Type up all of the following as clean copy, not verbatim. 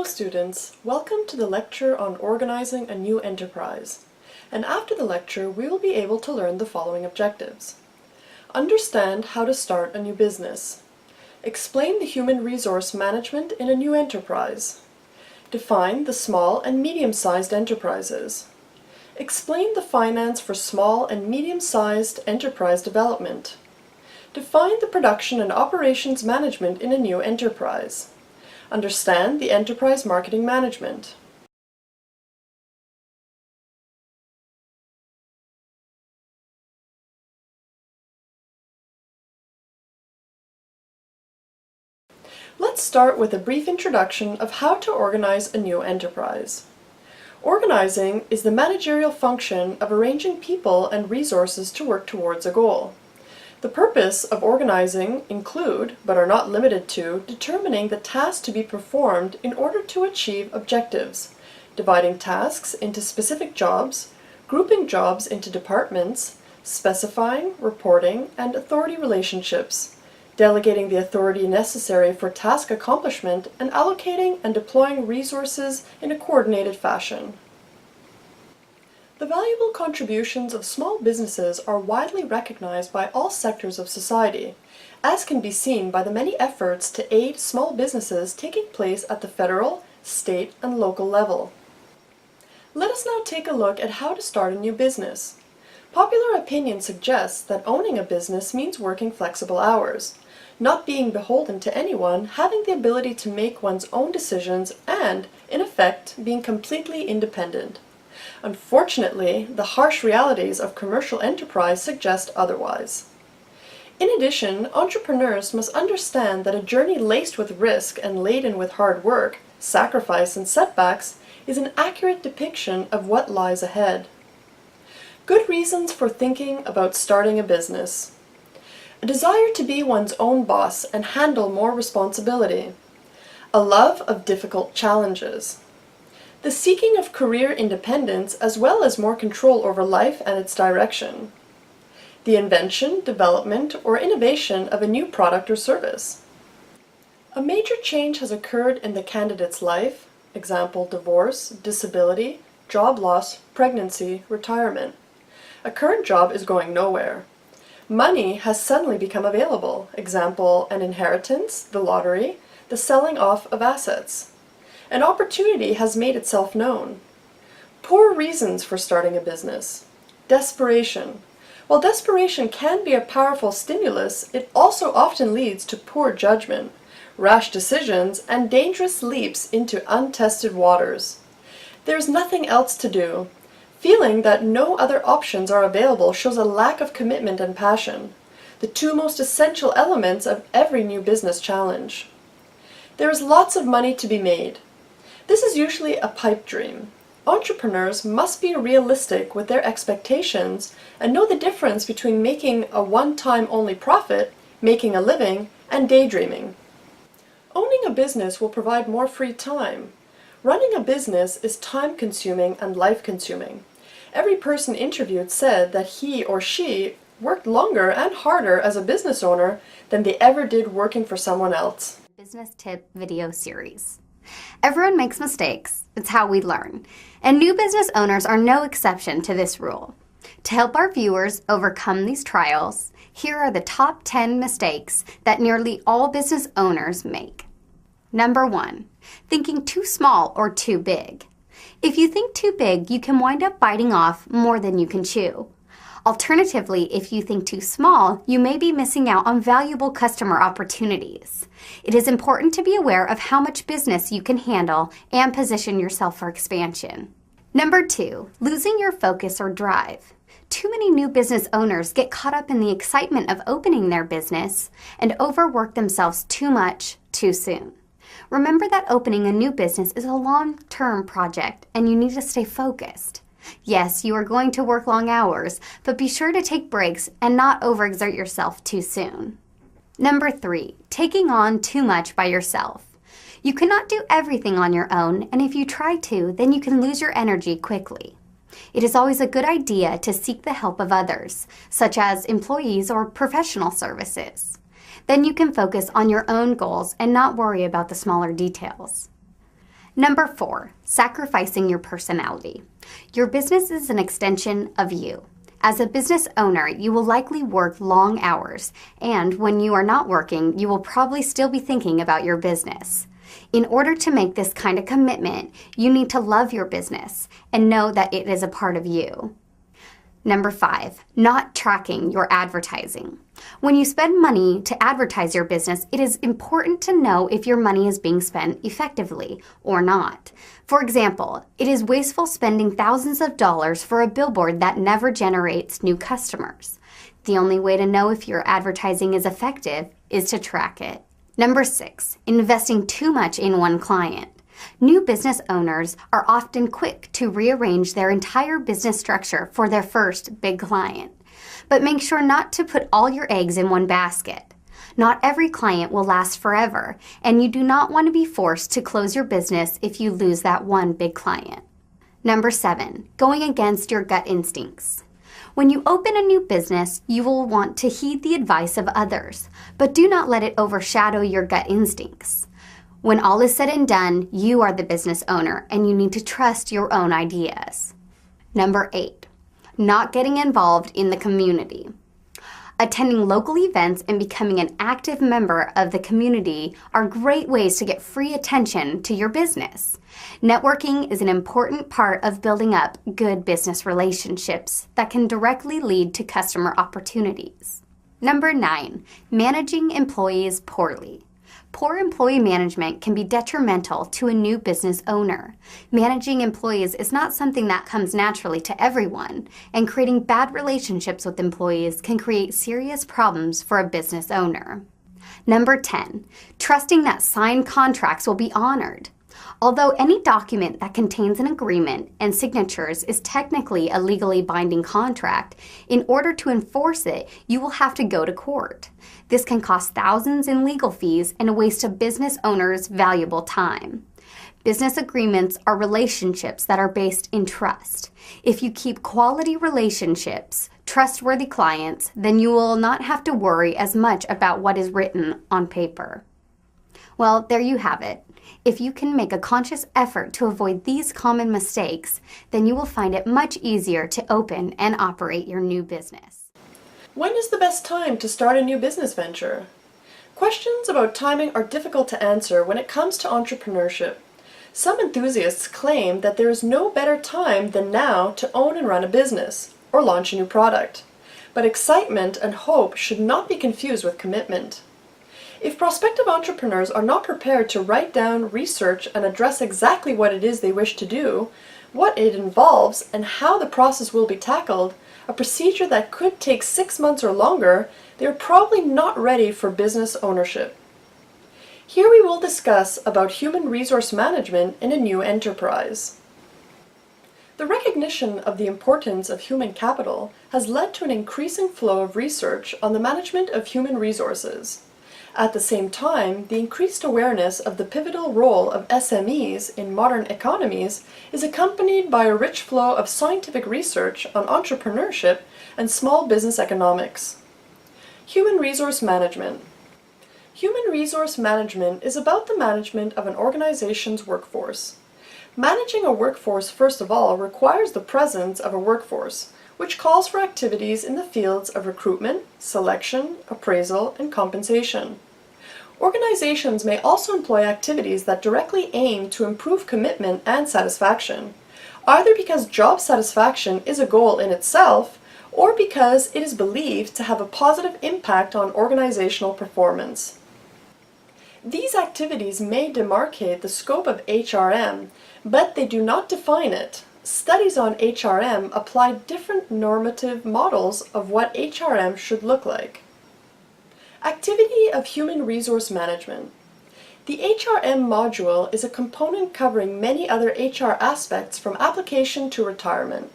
students, welcome to the lecture on organizing a new enterprise. And after the lecture, we will be able to learn the following objectives. Understand how to start a new business. Explain the human resource management in a new enterprise. Define the small and medium-sized enterprises. Explain the finance for small and medium-sized enterprise development. Define the production and operations management in a new enterprise. Understand the enterprise marketing management. Let's start with a brief introduction of how to organize a new enterprise. Organizing is the managerial function of arranging people and resources to work towards a goal. The purpose of organizing include, but are not limited to, determining the tasks to be performed in order to achieve objectives, dividing tasks into specific jobs, grouping jobs into departments, specifying, reporting, and authority relationships, delegating the authority necessary for task accomplishment, and allocating and deploying resources in a coordinated fashion. The valuable contributions of small businesses are widely recognized by all sectors of society, as can be seen by the many efforts to aid small businesses taking place at the federal, state, and local level. Let us now take a look at how to start a new business. Popular opinion suggests that owning a business means working flexible hours, not being beholden to anyone, having the ability to make one's own decisions, and, in effect, being completely independent. Unfortunately, the harsh realities of commercial enterprise suggest otherwise. In addition, entrepreneurs must understand that a journey laced with risk and laden with hard work, sacrifice, and setbacks is an accurate depiction of what lies ahead. Good reasons for thinking about starting a business. A desire to be one's own boss and handle more responsibility. A love of difficult challenges. The seeking of career independence as well as more control over life and its direction. The invention, development, or innovation of a new product or service. A major change has occurred in the candidate's life, example divorce, disability, job loss, pregnancy, retirement. A current job is going nowhere. Money has suddenly become available, example an inheritance, the lottery, the selling off of assets. An opportunity has made itself known. Poor reasons for starting a business. Desperation. While desperation can be a powerful stimulus, it also often leads to poor judgment, rash decisions, and dangerous leaps into untested waters. There's nothing else to do. Feeling that no other options are available shows a lack of commitment and passion, the two most essential elements of every new business challenge. There is lots of money to be made. This is usually a pipe dream. Entrepreneurs must be realistic with their expectations and know the difference between making a one-time only profit, making a living, and daydreaming. Owning a business will provide more free time. Running a business is time-consuming and life-consuming. Every person interviewed said that he or she worked longer and harder as a business owner than they ever did working for someone else. Business tip video series. Everyone makes mistakes. It's how we learn. And new business owners are no exception to this rule. To help our viewers overcome these trials, here are the top 10 mistakes that nearly all business owners make. Number 1, thinking too small or too big. If you think too big, you can wind up biting off more than you can chew. Alternatively, if you think too small, you may be missing out on valuable customer opportunities. It is important to be aware of how much business you can handle and position yourself for expansion. Number 2, losing your focus or drive. Too many new business owners get caught up in the excitement of opening their business and overwork themselves too much too soon. Remember that opening a new business is a long-term project and you need to stay focused. Yes, you are going to work long hours, but be sure to take breaks and not overexert yourself too soon. Number 3, taking on too much by yourself. You cannot do everything on your own, and if you try to, then you can lose your energy quickly. It is always a good idea to seek the help of others, such as employees or professional services. Then you can focus on your own goals and not worry about the smaller details. Number 4, sacrificing your personality. Your business is an extension of you. As a business owner, you will likely work long hours, and when you are not working, you will probably still be thinking about your business. In order to make this kind of commitment, you need to love your business and know that it is a part of you. Number 5, not tracking your advertising. When you spend money to advertise your business, it is important to know if your money is being spent effectively or not. For example, it is wasteful spending thousands of dollars for a billboard that never generates new customers. The only way to know if your advertising is effective is to track it. Number 6, investing too much in one client. New business owners are often quick to rearrange their entire business structure for their first big client. But make sure not to put all your eggs in one basket. Not every client will last forever, and you do not want to be forced to close your business if you lose that one big client. Number 7, going against your gut instincts. When you open a new business, you will want to heed the advice of others, but do not let it overshadow your gut instincts. When all is said and done, you are the business owner and you need to trust your own ideas. Number 8, not getting involved in the community. Attending local events and becoming an active member of the community are great ways to get free attention to your business. Networking is an important part of building up good business relationships that can directly lead to customer opportunities. Number 9, managing employees poorly. Poor employee management can be detrimental to a new business owner. Managing employees is not something that comes naturally to everyone, and creating bad relationships with employees can create serious problems for a business owner. Number 10, trusting that signed contracts will be honored. Although any document that contains an agreement and signatures is technically a legally binding contract, in order to enforce it, you will have to go to court. This can cost thousands in legal fees and a waste of business owners' valuable time. Business agreements are relationships that are based in trust. If you keep quality relationships, trustworthy clients, then you will not have to worry as much about what is written on paper. Well, there you have it. If you can make a conscious effort to avoid these common mistakes, then you will find it much easier to open and operate your new business. When is the best time to start a new business venture? Questions about timing are difficult to answer when it comes to entrepreneurship. Some enthusiasts claim that there is no better time than now to own and run a business or launch a new product. But excitement and hope should not be confused with commitment. If prospective entrepreneurs are not prepared to write down, research, and address exactly what it is they wish to do, what it involves, and how the process will be tackled, a procedure that could take 6 months or longer, they are probably not ready for business ownership. Here we will discuss about human resource management in a new enterprise. The recognition of the importance of human capital has led to an increasing flow of research on the management of human resources. At the same time, the increased awareness of the pivotal role of SMEs in modern economies is accompanied by a rich flow of scientific research on entrepreneurship and small business economics. Human resource management. Human resource management is about the management of an organization's workforce. Managing a workforce, first of all, requires the presence of a workforce, which calls for activities in the fields of recruitment, selection, appraisal, and compensation. Organizations may also employ activities that directly aim to improve commitment and satisfaction, either because job satisfaction is a goal in itself, or because it is believed to have a positive impact on organizational performance. These activities may demarcate the scope of HRM, but they do not define it. Studies on HRM apply different normative models of what HRM should look like. Activity of human resource management. The HRM module is a component covering many other HR aspects from application to retirement.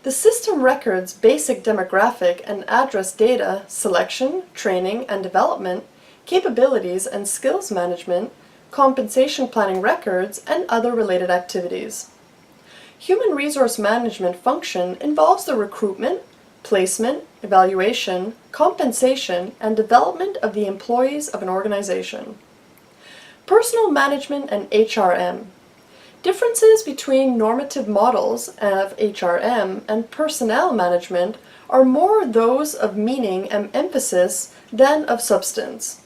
The system records basic demographic and address data, selection, training and development, capabilities and skills management, compensation planning records, and other related activities. Human resource management function involves the recruitment, placement, evaluation, compensation, and development of the employees of an organization. Personal management and HRM. Differences between normative models of HRM and personnel management are more those of meaning and emphasis than of substance.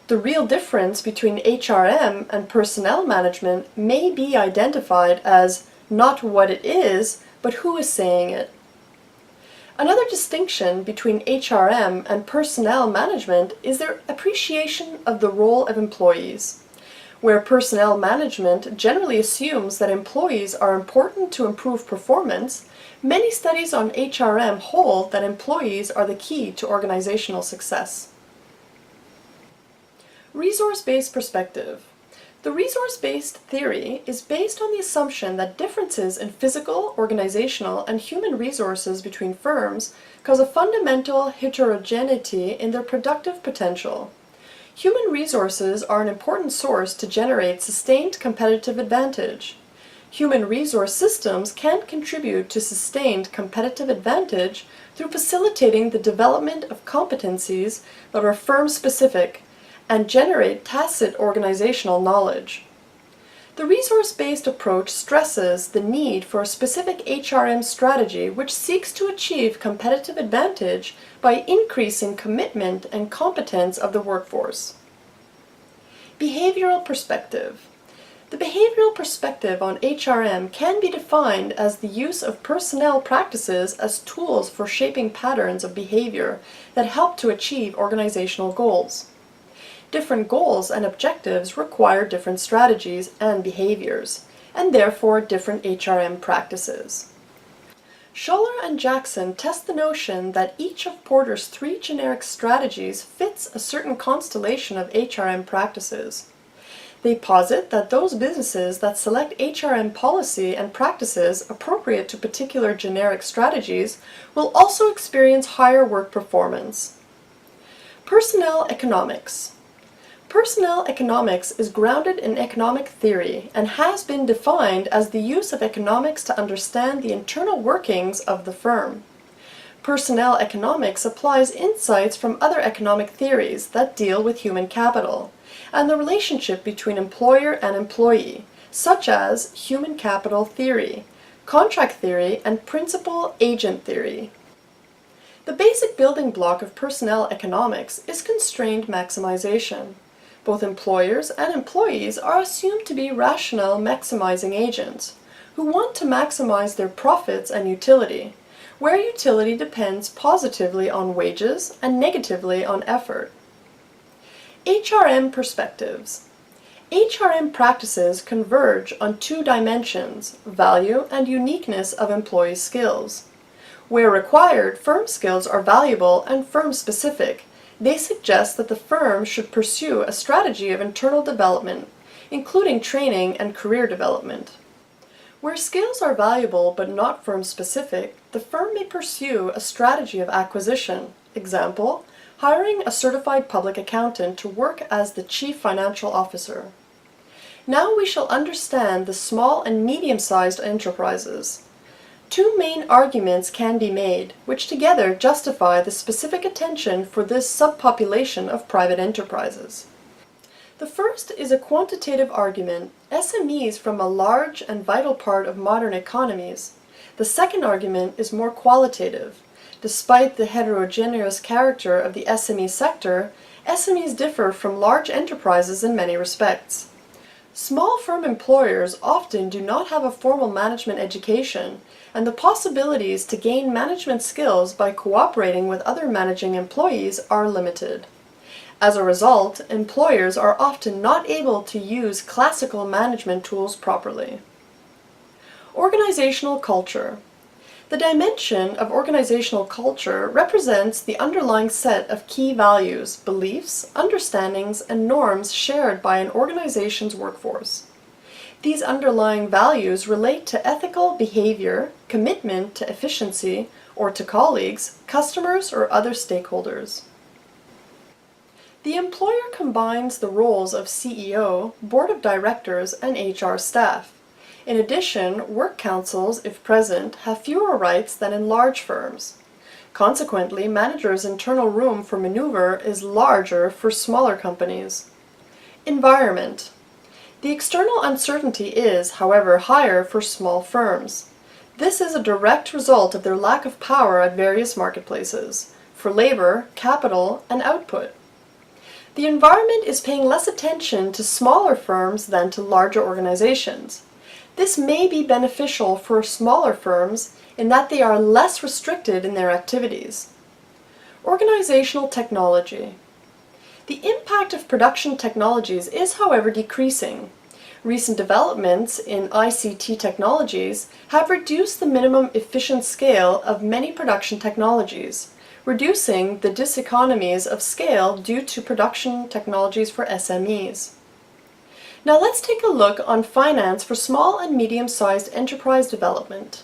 The real difference between HRM and personnel management may be identified as not what it is, but who is saying it. Another distinction between HRM and personnel management is their appreciation of the role of employees. Where personnel management generally assumes that employees are important to improve performance, many studies on HRM hold that employees are the key to organizational success. Resource-based perspective. The resource-based theory is based on the assumption that differences in physical, organizational, and human resources between firms cause a fundamental heterogeneity in their productive potential. Human resources are an important source to generate sustained competitive advantage. Human resource systems can contribute to sustained competitive advantage through facilitating the development of competencies that are firm-specific and generate tacit organizational knowledge. The resource-based approach stresses the need for a specific HRM strategy which seeks to achieve competitive advantage by increasing commitment and competence of the workforce. Behavioral perspective. The behavioral perspective on HRM can be defined as the use of personnel practices as tools for shaping patterns of behavior that help to achieve organizational goals. Different goals and objectives require different strategies and behaviors, and therefore different HRM practices. Scholler and Jackson test the notion that each of Porter's 3 generic strategies fits a certain constellation of HRM practices. They posit that those businesses that select HRM policy and practices appropriate to particular generic strategies will also experience higher work performance. Personnel economics. Personnel economics is grounded in economic theory and has been defined as the use of economics to understand the internal workings of the firm. Personnel economics applies insights from other economic theories that deal with human capital and the relationship between employer and employee, such as human capital theory, contract theory, and principal-agent theory. The basic building block of personnel economics is constrained maximization. Both employers and employees are assumed to be rational maximizing agents, who want to maximize their profits and utility, where utility depends positively on wages and negatively on effort. HRM perspectives. HRM practices converge on 2 dimensions, value and uniqueness of employee skills. Where required, firm skills are valuable and firm-specific. They suggest that the firm should pursue a strategy of internal development, including training and career development. Where skills are valuable but not firm-specific, the firm may pursue a strategy of acquisition. Example, hiring a certified public accountant to work as the chief financial officer. Now we shall understand the small and medium-sized enterprises. 2 main arguments can be made, which together justify the specific attention for this subpopulation of private enterprises. The first is a quantitative argument. SMEs form a large and vital part of modern economies. The second argument is more qualitative. Despite the heterogeneous character of the SME sector, SMEs differ from large enterprises in many respects. Small firm employers often do not have a formal management education, and the possibilities to gain management skills by cooperating with other managing employees are limited. As a result, employers are often not able to use classical management tools properly. Organizational culture. The dimension of organizational culture represents the underlying set of key values, beliefs, understandings, and norms shared by an organization's workforce. These underlying values relate to ethical behavior, commitment to efficiency, or to colleagues, customers, or other stakeholders. The employer combines the roles of CEO, board of directors, and HR staff. In addition, work councils, if present, have fewer rights than in large firms. Consequently, managers' internal room for maneuver is larger for smaller companies. Environment. The external uncertainty is, however, higher for small firms. This is a direct result of their lack of power at various marketplaces, for labor, capital, and output. The environment is paying less attention to smaller firms than to larger organizations. This may be beneficial for smaller firms in that they are less restricted in their activities. Organizational technology. The impact of production technologies is, however, decreasing. Recent developments in ICT technologies have reduced the minimum efficient scale of many production technologies, reducing the diseconomies of scale due to production technologies for SMEs. Now let's take a look on finance for small and medium-sized enterprise development.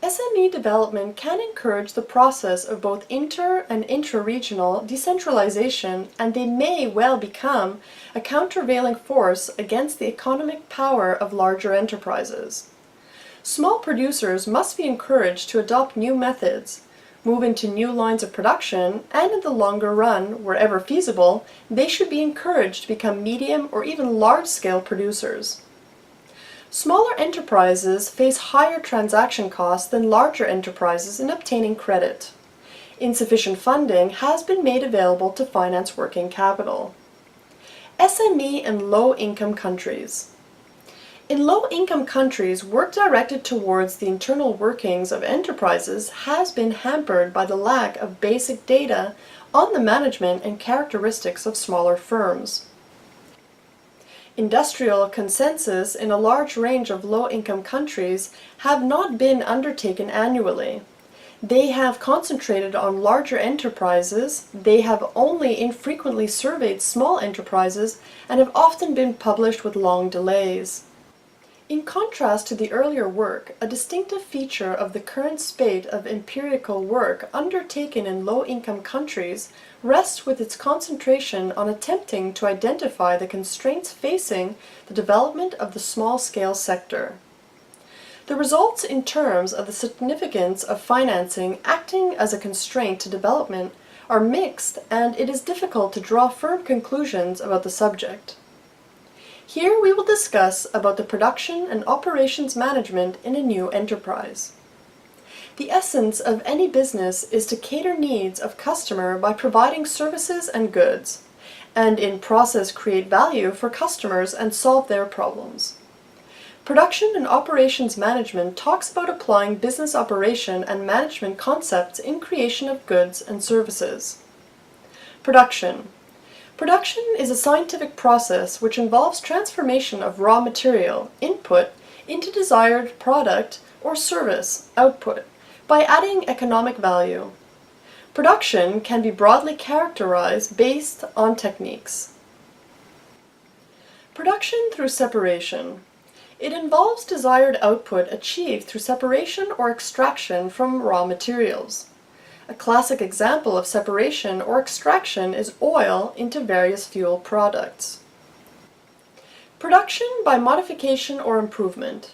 SME development can encourage the process of both inter- and intra-regional decentralization, and they may well become a countervailing force against the economic power of larger enterprises. Small producers must be encouraged to adopt new methods, move into new lines of production, and in the longer run, wherever feasible, they should be encouraged to become medium or even large-scale producers. Smaller enterprises face higher transaction costs than larger enterprises in obtaining credit. Insufficient funding has been made available to finance working capital. SME and low-income countries. In low-income countries, work directed towards the internal workings of enterprises has been hampered by the lack of basic data on the management and characteristics of smaller firms. Industrial consensus in a large range of low-income countries have not been undertaken annually. They have concentrated on larger enterprises, they have only infrequently surveyed small enterprises, and have often been published with long delays. In contrast to the earlier work, a distinctive feature of the current spate of empirical work undertaken in low-income countries rests with its concentration on attempting to identify the constraints facing the development of the small-scale sector. The results in terms of the significance of financing acting as a constraint to development are mixed, and it is difficult to draw firm conclusions about the subject. Here we will discuss about the production and operations management in a new enterprise. The essence of any business is to cater needs of customer by providing services and goods, and in process create value for customers and solve their problems. Production and operations management talks about applying business operation and management concepts in creation of goods and services. Production. Production is a scientific process which involves transformation of raw material, input, into desired product or service, output, by adding economic value. Production can be broadly characterized based on techniques. Production through separation. It involves desired output achieved through separation or extraction from raw materials. A classic example of separation or extraction is oil into various fuel products. Production by modification or improvement.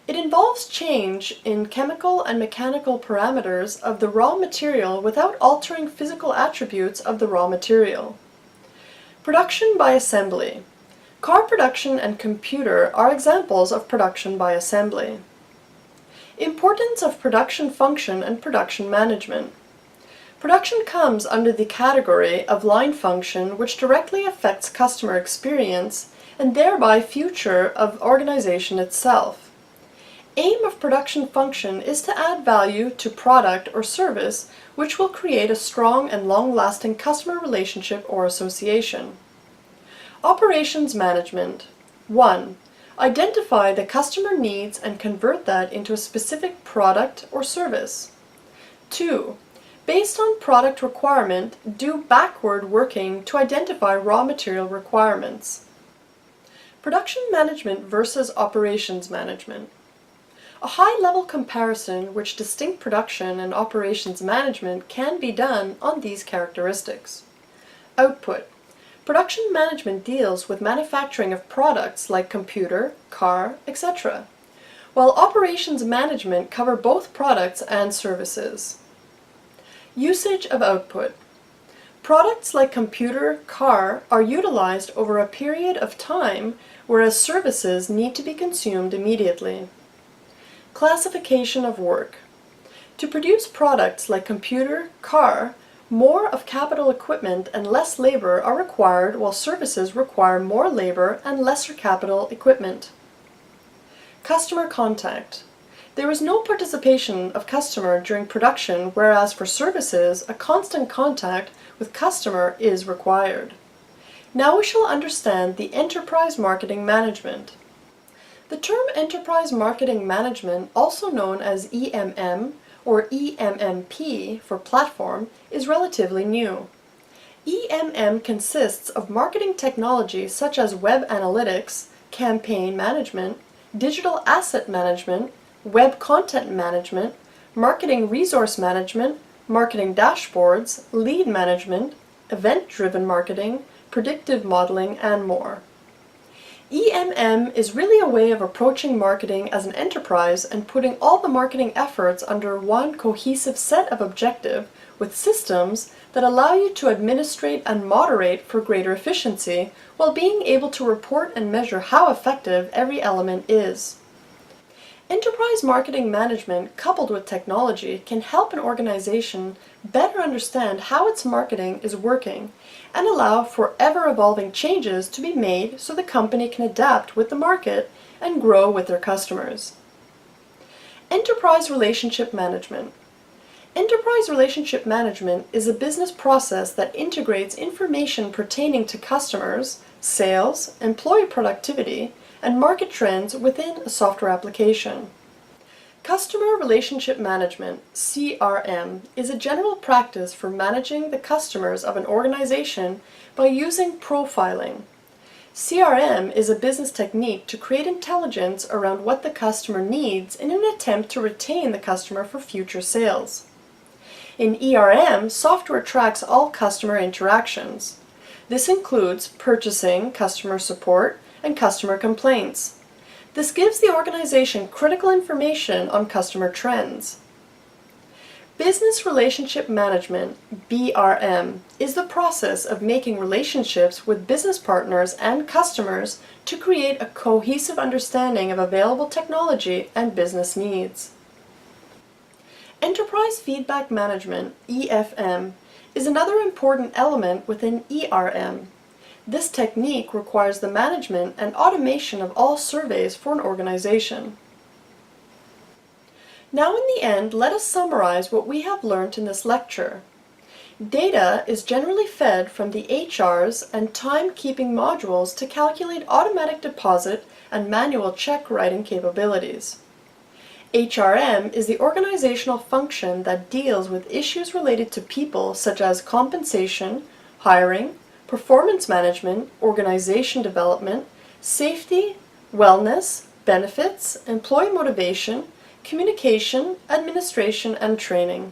It involves change in chemical and mechanical parameters of the raw material without altering physical attributes of the raw material. Production by assembly. Car production and computer are examples of production by assembly. Importance of production function and production management. Production comes under the category of line function, which directly affects customer experience and thereby future of organization itself. Aim of production function is to add value to product or service, which will create a strong and long-lasting customer relationship or association. Operations management. 1. Identify the customer needs and convert that into a specific product or service. 2. Based on product requirement, do backward working to identify raw material requirements. Production management versus operations management. A high-level comparison which distinct production and operations management can be done on these characteristics. Output. Production management deals with manufacturing of products like computer, car, etc., while operations management cover both products and services. Usage of output. Products like computer, car are utilized over a period of time, whereas services need to be consumed immediately. Classification of work. To produce products like computer, car, more of capital equipment and less labor are required, while services require more labor and lesser capital equipment. Customer contact. There is no participation of customer during production, whereas for services, a constant contact with customer is required. Now we shall understand the enterprise marketing management. The term enterprise marketing management, also known as EMM or EMMP for platform, is relatively new. EMM consists of marketing technology such as web analytics, campaign management, digital asset management, web content management, marketing resource management, marketing dashboards, lead management, event-driven marketing, predictive modeling, and more. EMM is really a way of approaching marketing as an enterprise and putting all the marketing efforts under one cohesive set of objectives with systems that allow you to administrate and moderate for greater efficiency while being able to report and measure how effective every element is. Enterprise marketing management coupled with technology can help an organization better understand how its marketing is working and allow for ever-evolving changes to be made so the company can adapt with the market and grow with their customers. Enterprise relationship management. Enterprise relationship management is a business process that integrates information pertaining to customers, sales, employee productivity, and market trends within a software application. Customer Relationship Management, CRM, is a general practice for managing the customers of an organization by using profiling. CRM is a business technique to create intelligence around what the customer needs in an attempt to retain the customer for future sales. In ERM, software tracks all customer interactions. This includes purchasing, customer support, and customer complaints. This gives the organization critical information on customer trends. Business Relationship Management, BRM, is the process of making relationships with business partners and customers to create a cohesive understanding of available technology and business needs. Enterprise Feedback Management, EFM, is another important element within ERM. This technique requires the management and automation of all surveys for an organization. Now in the end, let us summarize what we have learned in this lecture. Data is generally fed from the HRs and timekeeping modules to calculate automatic deposit and manual check writing capabilities. HRM is the organizational function that deals with issues related to people such as compensation, hiring, performance management, organization development, safety, wellness, benefits, employee motivation, communication, administration, and training.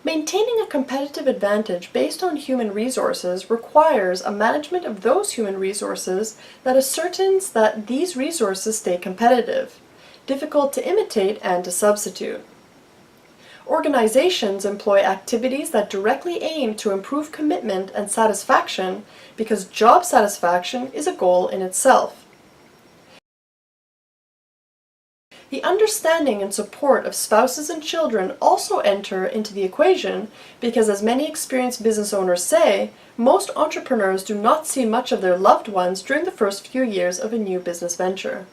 Maintaining a competitive advantage based on human resources requires a management of those human resources that ascertains that these resources stay competitive, difficult to imitate and to substitute. Organizations employ activities that directly aim to improve commitment and satisfaction because job satisfaction is a goal in itself. The understanding and support of spouses and children also enter into the equation because, as many experienced business owners say, most entrepreneurs do not see much of their loved ones during the first few years of a new business venture.